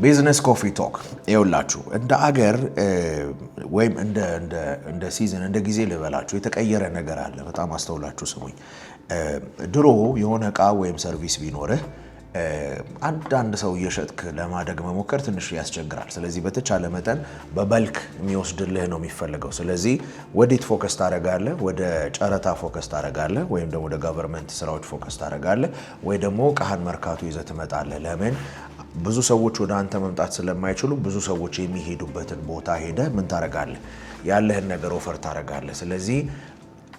ቢዝነስ ኮፊ ቶክ ይኸውላችሁ እንደ አገር ወይም እንደ ሲዝን እንደ ጊዜ ልበላችሁ የተቀየረ ነገር አለ። በጣም አስተውላችሁ ስሙኝ። ድሮ የሆነ እቃ ወይም ሰርቪስ ቢኖርህ አንድ ሰው እየሸጥክ ለማደግ መሞከር ትንሽ ያስቸግራል። ስለዚህ በተቻለ መጠን በበልክ የሚወስድልህ ነው የሚፈልገው። ስለዚህ ወዴት ፎከስ ታደርጋለህ? ወደ ጨረታ ፎከስ ታደርጋለህ፣ ወይም ደግሞ ወደ ጋቨርንመንት ስራዎች ፎከስ ታደርጋለህ፣ ወይ ደግሞ እቃህን መርካቶ ይዘህ ትመጣለህ። ለምን? ብዙ ሰዎች ወደ አንተ መምጣት ስለማይችሉ ብዙ ሰዎች የሚሄዱበትን ቦታ ሄደህ ምን ታደርጋለህ? ያለህን ነገር ኦፈር ታደርጋለህ። ስለዚህ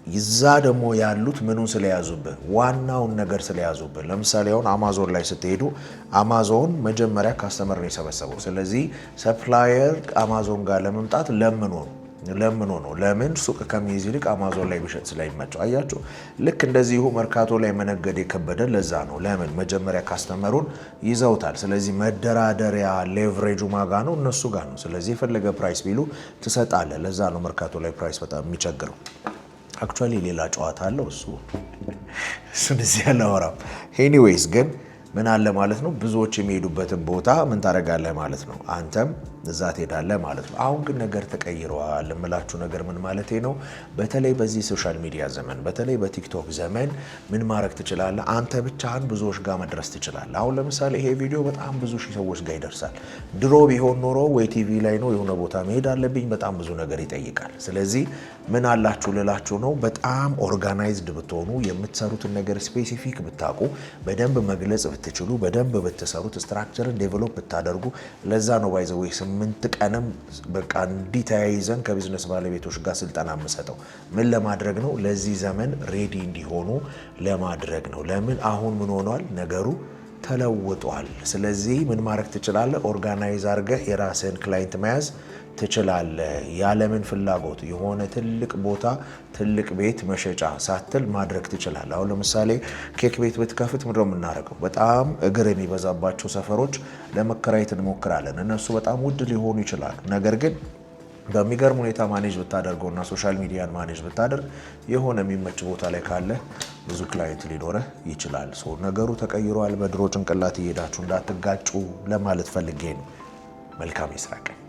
ይዛ ደግሞ ያሉት ምኑን ስለያዙብህ? ዋናውን ነገር ስለያዙብህ። ለምሳሌ አሁን አማዞን ላይ ስትሄዱ አማዞን መጀመሪያ ካስተመር ነው የሰበሰበው። ስለዚህ ሰፕላየር አማዞን ጋር ለመምጣት ለምኖ ነው። ለምን? ሱቅ ከሚይዝ ይልቅ አማዞን ላይ ቢሸጥ ስለሚመቸው። አያችሁ፣ ልክ እንደዚሁ መርካቶ ላይ መነገድ የከበደ ለዛ ነው። ለምን? መጀመሪያ ካስተመሩን ይዘውታል። ስለዚህ መደራደሪያ ሌቨሬጁ ማጋ ነው፣ እነሱ ጋር ነው። ስለዚህ የፈለገ ፕራይስ ቢሉ ትሰጣለህ። ለዛ ነው መርካቶ ላይ ፕራይስ በጣም የሚቸግረው። አክቹዋሊ ሌላ ጨዋታ አለው እሱን እዚህ አላወራም። ኤኒዌይስ ግን ምን አለ ማለት ነው፣ ብዙዎች የሚሄዱበትን ቦታ ምን ታደርጋለህ ማለት ነው፣ አንተም እዛ ትሄዳለህ ማለት ነው። አሁን ግን ነገር ተቀይረዋል። የምላችሁ ነገር ምን ማለቴ ነው፣ በተለይ በዚህ ሶሻል ሚዲያ ዘመን፣ በተለይ በቲክቶክ ዘመን ምን ማድረግ ትችላለህ? አንተ ብቻህን ብዙዎች ጋር መድረስ ትችላለህ። አሁን ለምሳሌ ይሄ ቪዲዮ በጣም ብዙ ሺህ ሰዎች ጋር ይደርሳል። ድሮ ቢሆን ኖሮ ወይ ቲቪ ላይ ነው የሆነ ቦታ መሄድ አለብኝ፣ በጣም ብዙ ነገር ይጠይቃል። ስለዚህ ምን አላችሁ ልላችሁ ነው፣ በጣም ኦርጋናይዝድ ብትሆኑ፣ የምትሰሩትን ነገር ስፔሲፊክ ብታውቁ፣ በደንብ መግለጽ ብትችሉ፣ በደንብ ብትሰሩት፣ ስትራክቸርን ዴቨሎፕ ብታደርጉ። ለዛ ነው ባይዘው 8 ቀንም በቃ እንዲህ ተያይዘን ከቢዝነስ ባለቤቶች ጋር ስልጠና የምሰጠው። ምን ለማድረግ ነው? ለዚህ ዘመን ሬዲ እንዲሆኑ ለማድረግ ነው። ለምን? አሁን ምን ሆኗል ነገሩ ተለውጧል። ስለዚህ ምን ማድረግ ትችላለህ? ኦርጋናይዝ አድርገህ የራስህን ክላይንት መያዝ ትችላለህ። ያለምን ፍላጎት የሆነ ትልቅ ቦታ ትልቅ ቤት መሸጫ ሳትል ማድረግ ትችላለህ። አሁን ለምሳሌ ኬክ ቤት ብትከፍት ምንድነው የምናደርገው? በጣም እግር የሚበዛባቸው ሰፈሮች ለመከራየት እንሞክራለን። እነሱ በጣም ውድ ሊሆኑ ይችላሉ። ነገር ግን በሚገርም ሁኔታ ማኔጅ ብታደርገውና ሶሻል ሚዲያን ማኔጅ ብታደርግ የሆነ የሚመች ቦታ ላይ ካለ ብዙ ክላይንት ሊኖርህ ይችላል። ነገሩ ተቀይሯል። በድሮ ጭንቅላት እየሄዳችሁ እንዳትጋጩ ለማለት ፈልጌ ነው። መልካም የስራ ቀን